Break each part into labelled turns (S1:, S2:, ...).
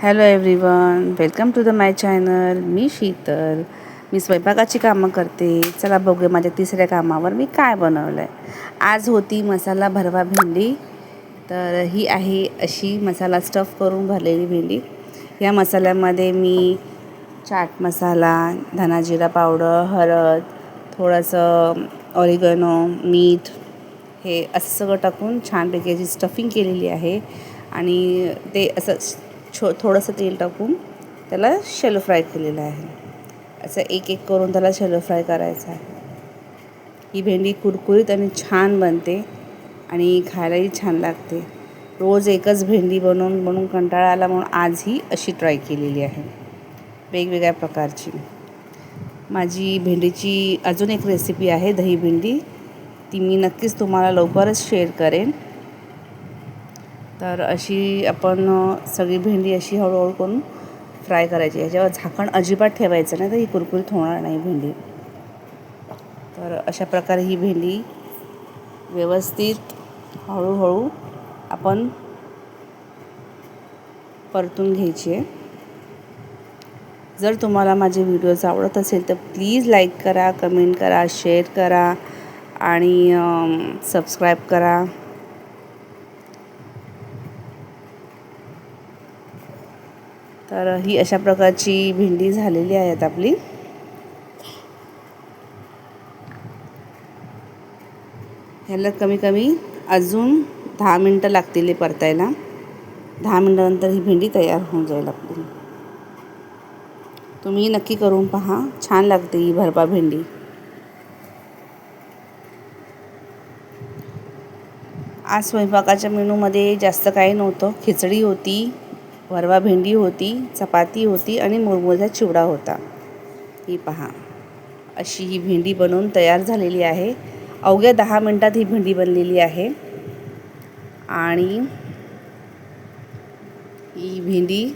S1: Hello everyone, welcome to the my channel. मी शीतल. मी स्वयंपाकाची कामं करते. चला बघूया माझ्या तिसऱ्या कामावर मी काय बनवलं आहे. आज होती मसाला भरवा भेंडी. तर ही आहे अशी मसाला स्टफ करून भरलेली भेंडी. या मसाल्यामध्ये मी चाट मसाला, धना जिरा पावडर, हळद, थोडंसं ऑरिगॅनो, मीठ हे असं सगळं टाकून छानपैकी अशी स्टफिंग केलेली आहे. आणि ते असं थोडंसं तेल टाकून त्याला शॅलो फ्राय केलेलं आहे. असं एक एक करून त्याला शॅलो फ्राय करायचं आहे. ही भेंडी कुरकुरीत आणि छान बनते आणि खायलाही छान लागते. रोज एकच भेंडी बनवून कंटाळा आला म्हणून आज ही अशी ट्राय केलेली आहे, वेगवेगळ्या प्रकारची. माझी भेंडीची अजून एक रेसिपी आहे, दही भेंडी. ती मी नक्कीच तुम्हाला लवकरच शेअर करेन. तर अशी आपण सगळी भेंडी अशी हळूहळू करून फ्राय करायची. याच्यावर झाकण अजिबात ठेवायचं नाही, तर ही कुरकुरीत होणार नाही भेंडी. तर अशा प्रकारे ही भेंडी व्यवस्थित हळूहळू आपण परतून घ्यायची आहे. जर तुम्हाला माझे व्हिडिओज आवडत असेल तर प्लीज लाईक करा, कमेंट करा, शेअर करा आणि सबस्क्राईब करा. तर ही अशा प्रकारची भेंडी झालेली आहेत आपली. ह्याला कमी कमी अजून 10 मिनटं लागतील परतायला. 10 मिनटानंतर ही भेंडी तयार होऊन जाईल आपली. तुम्ही नक्की करून पहा, छान लागते ही भरवा भेंडी. आज स्वयंपाकाच्या मेनूमध्ये जास्त काही नव्हतं. खिचडी होती, भरवा भेंडी होती, चपाती होती आणि मुरमुऱ्याचा चिवडा होता. ही पहा, अशी ही भेंडी बनवून तयार झालेली आहे. अवघ्या 10 मिनटात ही भेंडी बनलेली आहे. आणि ही भेंडी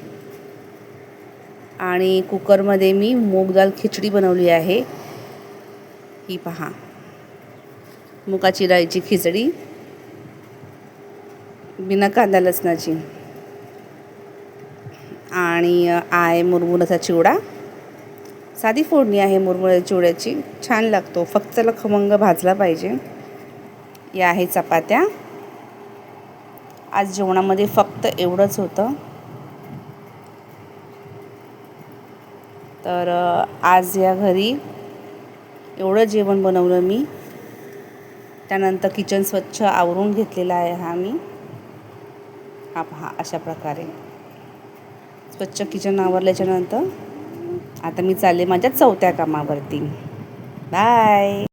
S1: आणि कुकरमध्ये मी मूग दाल खिचडी बनवली आहे. ही पहा, मुगाची डाळीची खिचडी बिना कांदा लसणाची. आणि आहे मुरमुऱ्याचा चिवडा. साधी फोडणी आहे मुरमुऱ्याच्या चिवड्याची, छान लागतो. फक्त त्याला खमंग भाजला पाहिजे. या आहे चपात्या. आज जेवणामध्ये फक्त एवढंच होतं. तर आज या घरी एवढं जेवण बनवलं मी. त्यानंतर किचन स्वच्छ आवरून घेतलेला आहे मी. हा पहा, अशा प्रकारे स्वच्छ किचन आवरल्याच्यानंतर आता मी चालले माझ्या चौथ्या कामावरती. बाय.